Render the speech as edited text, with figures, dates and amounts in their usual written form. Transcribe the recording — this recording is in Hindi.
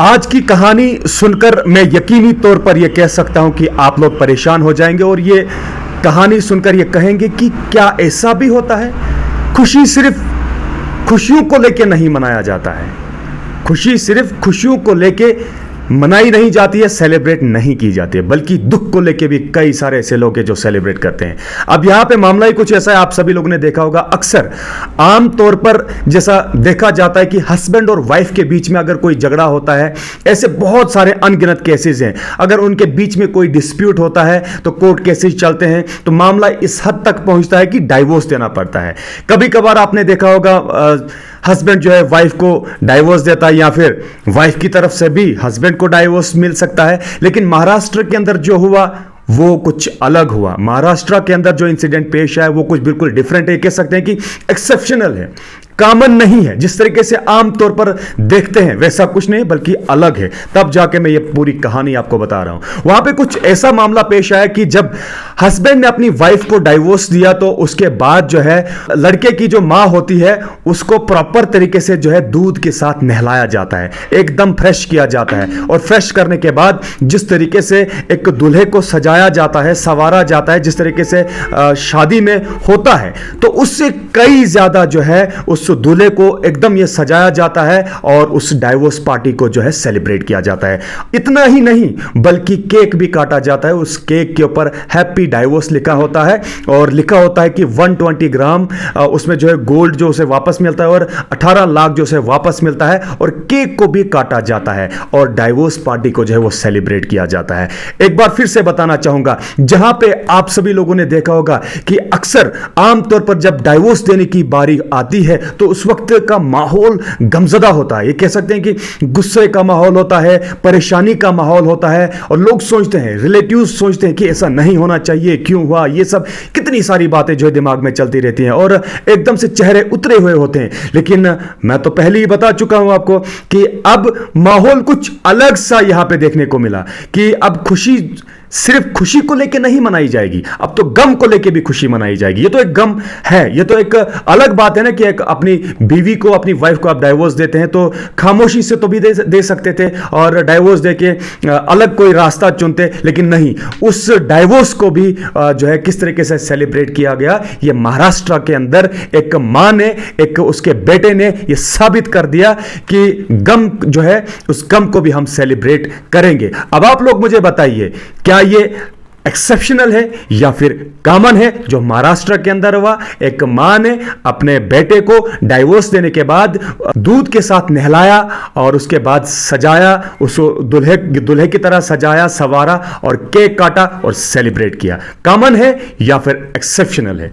आज की कहानी सुनकर मैं यकीनी तौर पर यह कह सकता हूं कि आप लोग परेशान हो जाएंगे और ये कहानी सुनकर यह कहेंगे कि क्या ऐसा भी होता है। खुशी सिर्फ खुशियों को लेके नहीं मनाया जाता है। खुशी सिर्फ खुशियों को लेके मनाई नहीं जाती है, सेलिब्रेट नहीं की जाती है, बल्कि दुख को लेके भी कई सारे ऐसे लोग हैं जो सेलिब्रेट करते हैं। अब यहां पे मामला ही कुछ ऐसा है, आप सभी लोगों ने देखा होगा। अक्सर आम तौर पर जैसा देखा जाता है कि हस्बैंड और वाइफ के बीच में अगर कोई झगड़ा होता है, ऐसे बहुत सारे अनगिनत केसेस हैं। अगर उनके बीच में कोई डिस्प्यूट होता है तो कोर्ट केसेस चलते हैं, तो मामला इस हद तक पहुंचता है कि डाइवोर्स देना पड़ता है। कभी कभार आपने देखा होगा हस्बैंड जो है वाइफ को डाइवोर्स देता है, या फिर वाइफ की तरफ से भी हस्बैंड को डाइवोर्स मिल सकता है। लेकिन महाराष्ट्र के अंदर जो हुआ वो कुछ अलग हुआ। महाराष्ट्र के अंदर जो इंसिडेंट पेश आया वो कुछ बिल्कुल डिफरेंट है, कह सकते हैं कि एक्सेप्शनल है, कॉमन नहीं है। जिस तरीके से आमतौर पर देखते हैं वैसा कुछ नहीं, बल्कि अलग है। तब जाके मैं ये पूरी कहानी आपको बता रहा हूं। वहां पे कुछ ऐसा मामला पेश आया कि जब हस्बैंड ने अपनी वाइफ को डाइवोर्स दिया तो उसके बाद जो है लड़के की जो मां होती है उसको प्रॉपर तरीके से जो है दूध के साथ नहलाया जाता है, एकदम फ्रेश किया जाता है। और फ्रेश करने के बाद जिस तरीके से एक दूल्हे को सजाया जाता है, संवारा जाता है, जिस तरीके से शादी में होता है, तो उससे कई ज्यादा जो है उस दूल्हे को एकदम ये सजाया जाता है और उस डाइवोर्स पार्टी को जो है सेलिब्रेट किया जाता है। इतना ही नहीं बल्कि केक भी काटा जाता है। उस केक के ऊपर हैप्पी डाइवोर्स लिखा होता है और लिखा होता है कि 120 ग्राम उसमें जो है गोल्ड जो उसे वापस मिलता है और 18 लाख जो उसे वापस मिलता है। और केक को भी काटा जाता है और डाइवोर्स पार्टी को जो है वो सेलिब्रेट किया जाता है। एक बार फिर से बताना चाहूंगा, जहां पे आप सभी लोगों ने देखा होगा कि अक्सर आमतौर पर जब डाइवोर्स देने की बारी आती है तो उस वक्त का माहौल गमजदा होता है। ये कह सकते हैं कि गुस्से का माहौल होता है, परेशानी का माहौल होता है, और लोग सोचते हैं, रिलेटिव्स सोचते हैं कि ऐसा नहीं होना चाहिए, क्यों हुआ, ये सब कितनी सारी बातें जो है दिमाग में चलती रहती हैं और एकदम से चेहरे उतरे हुए होते हैं। लेकिन मैं तो पहले ही बता चुका हूं आपको कि अब माहौल कुछ अलग सा यहां पे देखने को मिला कि अब खुशी सिर्फ खुशी को लेके नहीं मनाई जाएगी, अब तो गम को लेके भी खुशी मनाई जाएगी। ये तो एक गम है, ये तो एक अलग बात है ना कि एक अपनी बीवी को, अपनी वाइफ को आप डाइवोर्स देते हैं तो खामोशी से तो भी दे सकते थे और डाइवोर्स देके अलग कोई रास्ता चुनते, लेकिन नहीं, उस डाइवोर्स को भी जो है किस तरीके से सेलिब्रेट किया गया। ये महाराष्ट्र के अंदर एक मां ने, एक उसके बेटे ने ये साबित कर दिया कि गम जो है उस गम को भी हम सेलिब्रेट करेंगे। अब आप लोग मुझे बताइए, क्या ये एक्सेप्शनल है या फिर कॉमन है जो महाराष्ट्र के अंदर हुआ। एक मां ने अपने बेटे को डाइवोर्स देने के बाद दूध के साथ नहलाया और उसके बाद सजाया, उसको दुल्हे की तरह सजाया, संवारा और केक काटा और सेलिब्रेट किया। कॉमन है या फिर एक्सेप्शनल है?